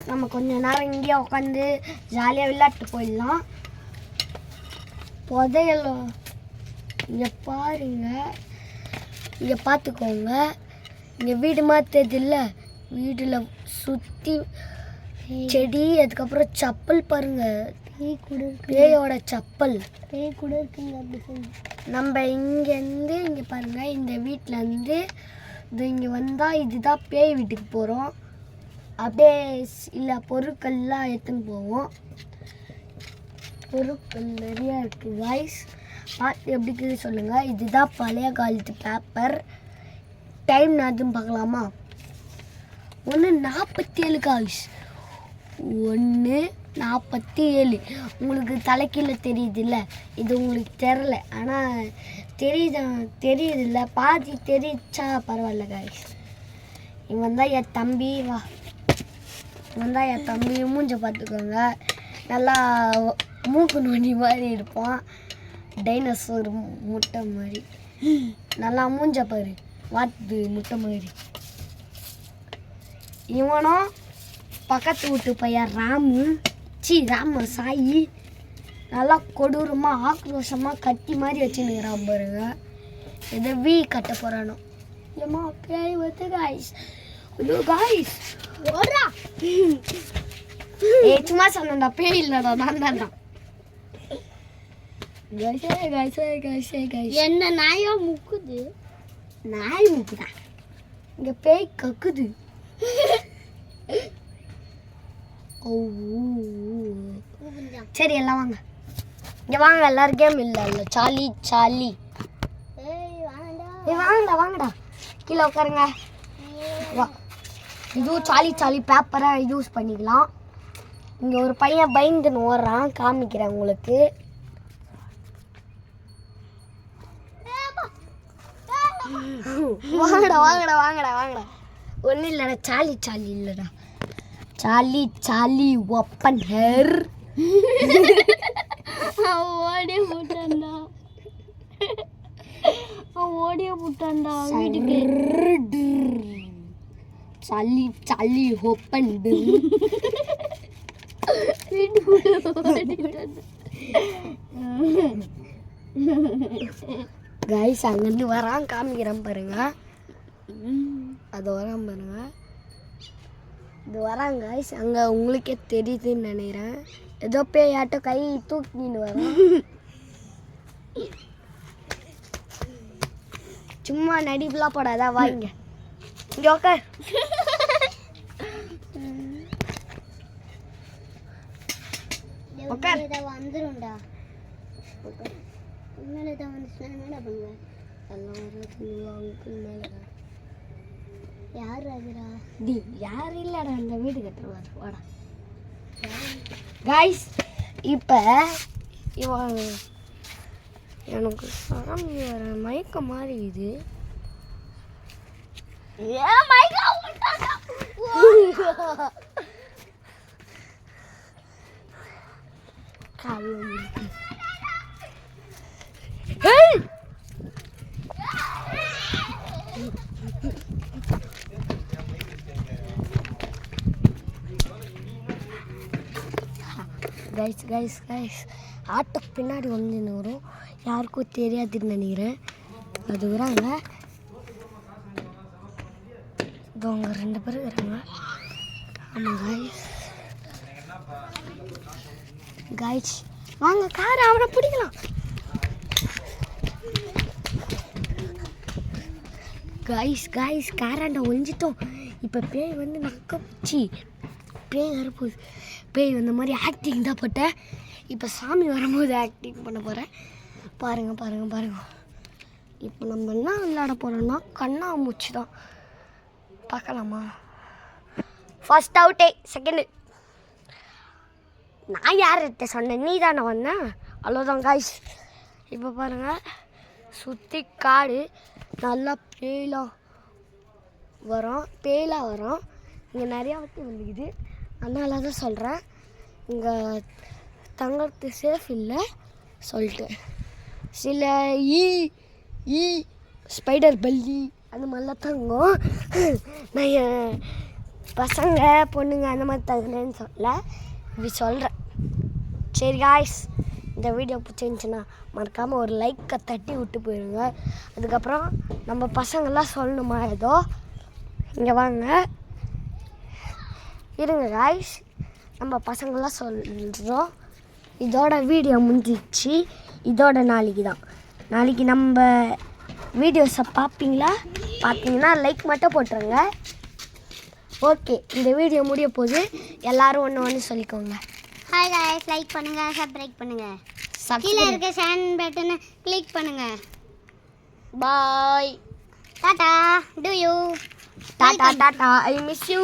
நம்ம கொஞ்ச நேரம் இங்கேயே உட்காந்து ஜாலியாக விளையாட்டு போயிடலாம். புதையலும் இங்கே பாருங்க, இங்கே பார்த்துக்கோங்க. இங்கே வீடு மாதிரி இல்லை, வீடில் சுற்றி செடி, அதுக்கப்புறம் சப்பல் பாருங்க, பேயோட சப்பல் பேய் கூட இருக்குங்க. அப்படி நம்ம இங்கேருந்து இங்கே பாருங்கள், இந்த வீட்டிலேருந்து இது இங்கே வந்தால் இதுதான் பேய் வீட்டுக்கு போகிறோம். அப்படியே இல்லை பொருட்கள்லாம் எடுத்துன்னு போவோம். பொருட்கள் நிறையா இருக்குது காய்ஸ், பார்த்து எப்படி இருக்குது சொல்லுங்கள். இதுதான் பழைய காலத்து பேப்பர். டைம் நான் பார்க்கலாமா? 1:47 காய்ஸ், 1:47. உங்களுக்கு தலைக்கீழே தெரியுது இல்லை, இது உங்களுக்கு தெரில, ஆனால் தெரியுது இல்லை, பாதி தெரிச்சா பரவாயில்ல காய்ஸ். இவன் தான் என் தம்பி, வா இவன் தான் என் தம்பி. மூஞ்ச பார்த்துக்கோங்க, நல்லா மூக்கு நோண்டி மாதிரி இருப்பான், டைனோசர் முட்டை மாதிரி. நல்லா மூஞ்ச பாரு, வாத்து முட்டை மாதிரி. இவனும் பக்கத்து வீட்டு பையன் ராம சாயி நல்லா கொடூரமாக ஆக்ரோஷமாக கத்தி மாதிரி வச்சுன்னுக்கிறான் பாருங்க. இதை வீ கட்ட போகிறானோ. ஏமா பேய் வந்து காய்ஸ், காய்ஸ் ஓடுறா. சும்மா சொன்னா, பேய் இல்லைடா, நான் தான்டா. என்ன நாயா முக்குது? நாய் முக்குதா? இங்கே பேய் கக்குது. சரி எல்லாம் வாங்க, இங்கே வாங்க, எல்லாரும் கேம் இல்லை சாலி சாலி. வாங்கடா வாங்கடா, கீழே உட்காருங்க. வா, இதுவும் சாலி சாலி பேப்பரை யூஸ் பண்ணிக்கலாம். இங்கே ஒரு பையன் பயந்துன்னு ஓடுறான், காமிக்கிறேன் உங்களுக்கு. வாங்கடா வாங்கடா வாங்கடா வாங்கடா. ஒன்றும் இல்லைடா, சாலி சாலி இல்லைடா, சாலி சாலி ஓப்பன் ஹேர். ஓடிய போட்டான்டா, ஓடிய போட்டான்டா வீட்டுக்கு. சாலி சாலி ஓப்பன் கைஸ். அங்கேருந்து வரான், காமிக்கிறேன் பாருங்க. அது வரான் பாருங்க, இது வராங்க கைஸ். அங்கே உங்களுக்கே தெரியுதுன்னு நினைக்கிறேன். ஏதோ பேயாட்டோ கை தூக்கின்னு வரோம். சும்மா நடிப்புலாம் போடாதா, வாங்க இங்கே உட்கார். வந்துரும்டா, உண்மையில்தான் வந்துச்சுன்னா என்ன பண்ணுவேன்? எல்லாம் யார் அதுடா? டி யார் இல்லைடா, அந்த வீடு கட்டுருவார். வாடா காய்ஸ். இப்போ இவன் எனக்கு சாமி வர மயக்க மாதிரி இது. ஏன் கைஸ் கைஸ் கைஸ், ஆட்டோ பின்னாடி வந்து வரும், யாருக்கும் தெரியாதுன்னு நினைக்கிறேன். அது வராங்க, அவங்க 2 பேர் இருக்கிறாங்க. ஆமாம் கைஸ். கைஸ் வாங்க, காரை அவனை பிடிக்கலாம். கைஸ் கைஸ், காராண்ட ஒழிஞ்சிட்டோம். இப்போ பேய் வந்து நக்க பிடிச்சி பேய் வரப்போகுது. பேய் வந்த மாதிரி ஆக்டிங் தான் போட்டேன். இப்போ சாமி வரும்போது ஆக்டிங் பண்ண போகிறேன். பாருங்கள் பாருங்கள் பாருங்கள். இப்போ நம்ம என்ன விளையாட போகிறோம்னா கண்ணாமூச்சி தான். பார்க்கலாமா? ஃபர்ஸ்ட் அவுட்டே, செகண்டு நான் யார்கிட்ட சொன்னேன், நீ தானே வந்தேன். அவ்வளோதான் காய்ஸ். இப்போ பாருங்கள், சுற்றி காடு, நல்லா பேயெலாம் வரும். இங்கே நிறையா வாட்டி வந்துக்குது, அதனால தான் சொல்கிறேன். இங்கே தங்கிறது சேஃப் இல்லை சொல்லிட்டு. சில ஸ்பைடர் பல்லி அந்த மாதிரிலாம் தங்கும். நான் பசங்க பொண்ணுங்க அந்த மாதிரி தகுந்தேன்னு சொல்ல இப்படி சொல்கிறேன். சரி காய்ஸ், இந்த வீடியோ பிடிச்சிருந்துச்சுன்னா மறக்காமல் ஒரு லைக்கை தட்டி விட்டு போயிடுங்க. அதுக்கப்புறம் நம்ம பசங்கள்லாம் சொல்லணுமா ஏதோ இங்கே வாங்க இருங்க காய்ஸ், நம்ம பசங்களாம் சொல்கிறோம். இதோட வீடியோ முடிஞ்சிச்சு. இதோட நாளைக்கு நம்ம வீடியோஸை பார்ப்பீங்களா? பார்த்தீங்கன்னா லைக் மட்டும் போட்டுருங்க. ஓகே, இந்த வீடியோ முடிய போது எல்லோரும் ஒன்று சொல்லிக்கோங்க. ஹாய் गाइस, லைக் பண்ணுங்கள், சப்ஸ்கிரைப் பண்ணுங்கள், கீழே இருக்க ஷேர் பட்டனை கிளிக் பண்ணுங்கள். Bye, tata, to you, tata, I miss you.